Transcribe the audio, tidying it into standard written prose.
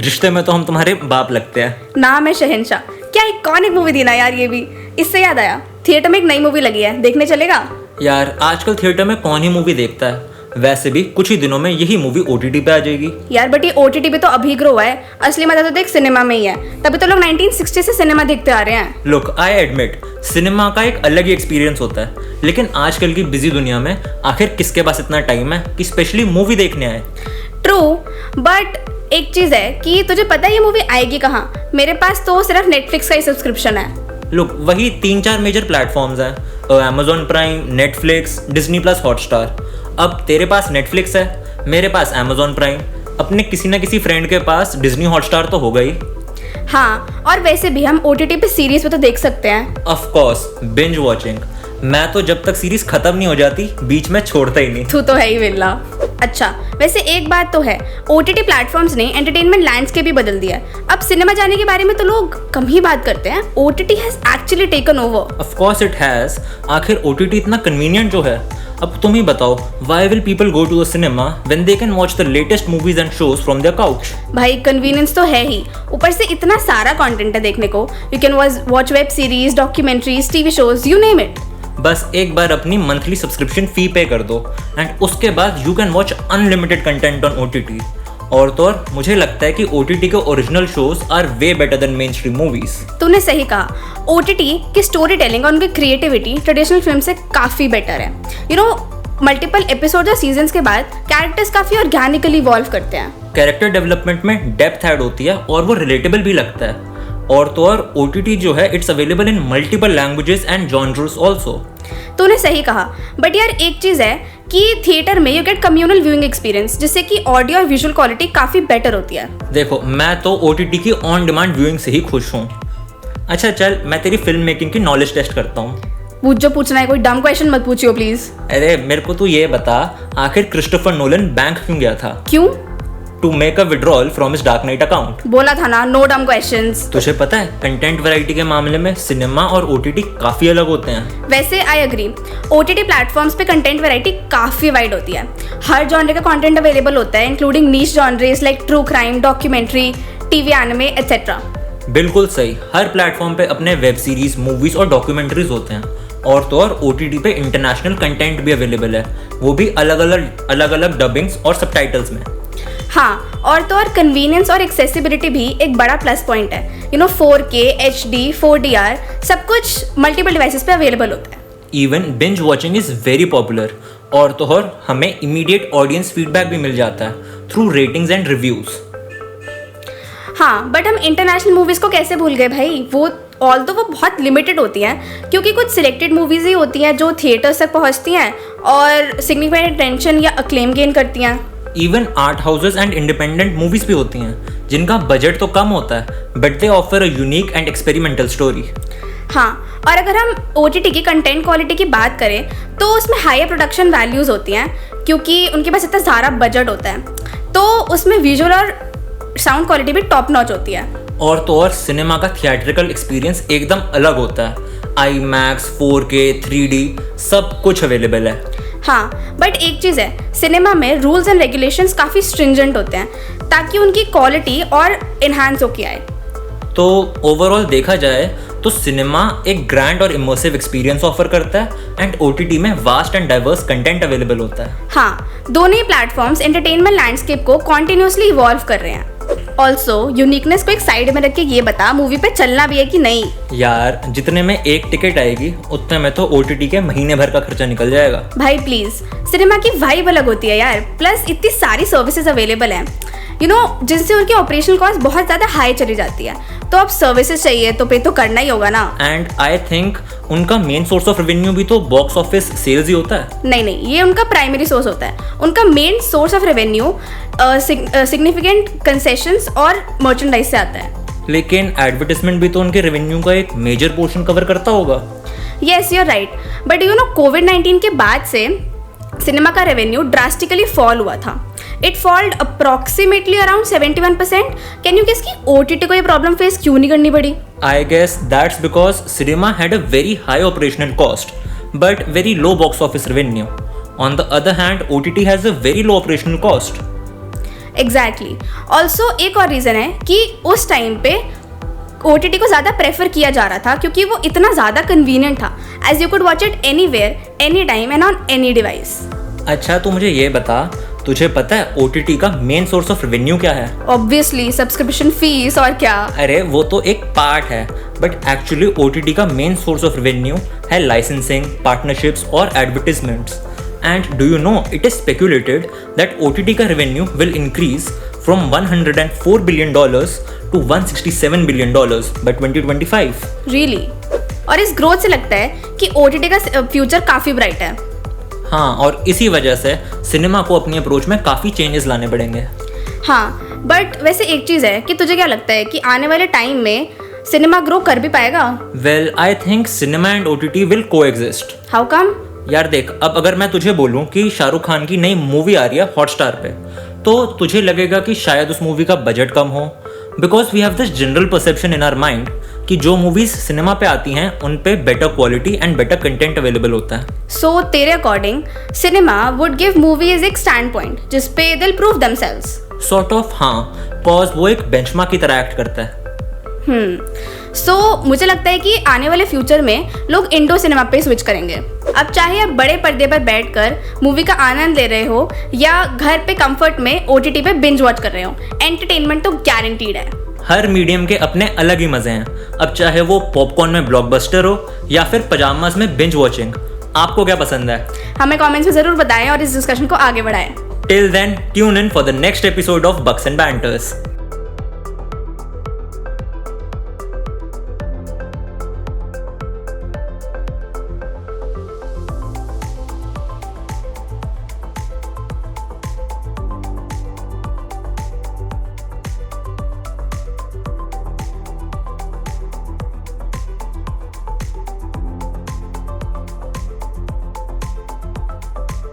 रिश्ते में तो हम तुम्हारे बाप लगते हैं। नाम है शहंशाह। क्या इकॉनिक मूवी थी ना यार ये भी। इससे याद आया, थिएटर में एक नई मूवी लगी है, देखने चलेगा? यार आजकल थिएटर में कौन ही मूवी देखता है। वैसे भी कुछ ही दिनों में यही मूवी OTT पे आ जाएगी। यार बट ये OTT पे तो अभी ग्रो हुआ है, असली मजा तो देख सिनेमा में ही है। तभी तो लोग 1960 से सिनेमा देखते आ रहे हैं। लुक, आई एडमिट सिनेमा का एक अलग ही एक्सपीरियंस होता है, लेकिन आजकल की बिजी दुनिया में आखिर किसके पास इतना टाइम है कि स्पेशली मूवी देखने आए। ट्रू, बट एक चीज है कि तुझे पता है ये मूवी आएगी कहाँ? मेरे पास तो सिर्फ नेटफ्लिक्स का ही सब्सक्रिप्शन है। लुक, वही 3-4 मेजर प्लेटफॉर्म्स हैं, Amazon prime, Netflix, Disney plus, Hotstar. अब तेरे पास नेटफ्लिक्स है, मेरे पास Amazon प्राइम, अपने किसी ना किसी फ्रेंड के पास Disney हॉटस्टार तो होगा ही। हाँ, और वैसे भी हम OTT पे सीरीज पे तो देख सकते हैं। Of course, binge watching. मैं तो जब तक सीरीज खत्म नहीं हो जाती बीच में छोड़ता ही नहीं। तू तो है ही विल्ला। अच्छा, वैसे एक बात तो है, OTT प्लेटफॉर्म्स ने एंटरटेनमेंट लैंडस्केप भी बदल दिया है। अब सिनेमा जाने के बारे में तो लोग कम ही बात करते हैं। OTT has actually taken over. Of course it has. आखिर OTT इतना कन्वीनियंट जो है। अब तुम ही बताओ, why will people go to the cinema when they can watch the latest movies and shows from their couch? भाई कन्वीनियंस तो है ही, ऊपर से इतना सारा कंटेंट है देखने को। You can watch web series, documentaries, TV shows, you name it. बस एक बार अपनी मंथली सब्सक्रिप्शन फी पे कर दो एंड उसके बाद you can watch unlimited content on OTT। और तो और मुझे लगता है कि OTT के original shows are way better than mainstream movies. तूने सही कहा, OTT की स्टोरी टेलिंग और उनकी क्रिएटिविटी ट्रेडिशनल फिल्म से काफी बेटर है। यू नो, मल्टीपल एपिसोड और सीजन्स के बाद कैरेक्टर्स काफी ऑर्गेनिकली इवॉल्व करते हैं। कैरेक्टर डेवलपमेंट में डेप्थ ऐड होती है और वो रिलेटेबल भी लगता है। और तो और OTT जो है it's available in multiple languages and genres also. तूने सही कहा, बट यार एक चीज है कि थिएटर में you get communal viewing experience, जिससे कि ऑडियो और विजुअल क्वालिटी काफी बेटर होती है। देखो, मैं तो OTT की ऑन डिमांड व्यूइंग से ही खुश हूँ। अच्छा चल, मैं तेरी फिल्म मेकिंग की नॉलेज टेस्ट करता हूँ। पूछ जो पूछना है, कोई डम क्वेश्चन मत पूछियो प्लीज। अरे मेरे को तू ये बता, आखिर क्रिस्टोफर नोलन बैंक क्यों गया था? क्यों? To make a withdrawal from his dark night account. बोला था ना, नो डम क्वेश्चंस। तुझे पता है कंटेंट वैरायटी के मामले में सिनेमा और OTT काफी अलग होते हैं। वैसे आई एग्री, OTT प्लेटफॉर्म्स पे कंटेंट वैरायटी काफी वाइड होती है। हर जॉनर का कंटेंट अवेलेबल होता है, including niche genres like true crime, documentary, TV anime etcetera. बिल्कुल सही। हर प्लेटफॉर्म पे अपने वेब सीरीज, मूवीज और डॉक्यूमेंट्रीज होते हैं। और तो और OTT पे इंटरनेशनल कंटेंट भी अवेलेबल है, वो भी अलग अलग डबिंग्स और सबटाइटल्स में। हाँ, और तो और कन्वीनियंस और एक्सेसिबिलिटी भी एक बड़ा प्लस पॉइंट है। You know, 4K, HD, 4DR सब कुछ मल्टीपल डिवाइसेस पे अवेलेबल होता है। Even binge watching is very popular. और तो और हमें इमीडिएट ऑडियंस फीडबैक भी मिल जाता है थ्रू रेटिंग्स एंड रिव्यूज। हाँ, बट हम इंटरनेशनल मूवीज को कैसे भूल गए भाई? वो बहुत लिमिटेड होती हैं, क्योंकि कुछ सिलेक्टेड मूवीज ही होती हैं जो थिएटर्स तक पहुंचती हैं और सिग्निफिकेंट अटेंशन या अक्लेम गेन करती हैं। Even art houses and independent movies भी होती हैं जिनका बजट तो कम होता है but they offer a unique and experimental story. हाँ, और अगर हम OTT की कंटेंट क्वालिटी की बात करें तो उसमें हायर प्रोडक्शन वैल्यूज होती हैं, क्योंकि उनके पास इतना सारा बजट होता है, तो उसमें विजुअल और साउंड क्वालिटी भी टॉप नॉच होती है। और तो और सिनेमा का थिएट्रिकल एक्सपीरियंस एकदम अलग होता है। IMAX, 4K, 3D सब कुछ अवेलेबल है। हाँ, बट एक चीज़ है, सिनेमा में रूल्स एंड रेगुलेशंस काफ़ी स्ट्रिंजेंट होते हैं ताकि उनकी क्वालिटी और इन्हांस होके आए। तो ओवरऑल देखा जाए तो सिनेमा एक ग्रैंड और इमर्सिव एक्सपीरियंस ऑफर करता है एंड OTT में vast and diverse content available होता है। हाँ, दोनों ही प्लेटफॉर्म्स एंटरटेनमेंट लैंडस्केप को कॉन्टिन्यूसली इवॉल्व कर रहे हैं। ऑल्सो यूनिकनेस को एक साइड में रख के ये बता, मूवी पे चलना भी है कि नहीं? यार जितने में एक टिकट आएगी उतने में तो OTT के महीने भर का खर्चा निकल जाएगा। भाई प्लीज, सिनेमा की वाइब अलग होती है यार, प्लस इतनी सारी सर्विसेज अवेलेबल हैं, यू नो, जिनसे उनकी ऑपरेशनल कॉस्ट बहुत ज़्यादा हाई चली जाती है। तो अब सर्विसेज चाहिए तो पे तो करना ही होगा ना। एंड आई थिंक उनका मेन सोर्स ऑफ रेवेन्यू भी तो बॉक्स ऑफिस सेल्स ही होता है। नहीं, ये उनका प्राइमरी सोर्स होता है। उनका main source of revenue significant concessions और मर्चेंडाइज से आता है। लेकिन एडवर्टाइजमेंट भी तो उनके रेवेन्यू का एक मेजर पोर्शन कवर करता होगा। Yes, you are right, but you know कोविड-19 के बाद से सिनेमा का रेवेन्यू ड्रास्टिकली फॉल हुआ था। It falled approximately around 71%। Can you guess कि OTT को ये प्रॉब्लम फेस क्यों नहीं करनी पड़ी? I guess that's because cinema had a very high operational cost but very low box office revenue. On the other hand OTT has a very low operational cost. Exactly. Also एक और reason है कि उस time पे OTT को ज़्यादा prefer किया जा रहा था क्योंकि वो इतना ज़्यादा कन्वीनियंट था, as you could watch it anywhere, any time and on any device. अच्छा, तू मुझे ये बता, तुझे पता है OTT का मेन सोर्स ऑफ रेवेन्यू क्या है? ऑब्वियसली सब्सक्रिप्शन फीस, और क्या। अरे वो तो एक पार्ट है, बट एक्चुअली OTT का मेन सोर्स ऑफ रेवेन्यू है लाइसेंसिंग, पार्टनरशिप्स और advertisements. And do you know, it is speculated that OTT का revenue will increase from $104 billion to $167 billion by 2025। Really? और इस ग्रोथ से लगता है कि OTT का फ्यूचर काफ़ी ब्राइट है। हाँ, और इसी वजह से सिनेमा को अपनी अप्रोच में काफ़ी चेंजेस लाने पड़ेंगे। हाँ, बट वैसे एक चीज़ है कि तुझे क्या लगता है कि आने वाले टाइम में सिनेमा ग्रो कर भी पाएगा? Well, I think cinema and OTT will coexist. How come? यार देख, अब अगर मैं तुझे बोलूं कि शाहरुख खान की नई मूवी आ रही है हॉटस्टार पे, तो तुझे लगेगा कि शायद उस मूवी का बजट कम हो, because we have this general perception in our mind कि जो मूवीज सिनेमा पे आती हैं उन पे better quality and better content available होता है। सो तेरे according cinema would give movies एक स्टैंड पॉइंट जिस पे दिल प्रूव देमसेल्व्स। सॉर्ट ऑफ, हाँ, कॉज वो एक बेंचमार्क की तरह एक्ट करता है। सो मुझे लगता है कि आने वाले फ्यूचर में लोग इंडो सिनेमा पे स्विच करेंगे। अब चाहे आप बड़े पर्दे पर बैठकर मूवी का आनंद ले रहे हो या घर पे कंफर्ट में OTT पे बिंज वॉच कर रहे हो, एंटरटेनमेंट तो गारंटीड है। हर मीडियम के अपने अलग ही मजे हैं। अब चाहे वो पॉपकॉर्न में ब्लॉकबस्टर हो या फिर पजामास में बिंज वॉचिंग, आपको क्या पसंद है? हमें कमेंट्स में जरूर बताएं और इस डिस्कशन को आगे बढ़ाएं। Till then, tune in for the next episode of Bucks and Banters.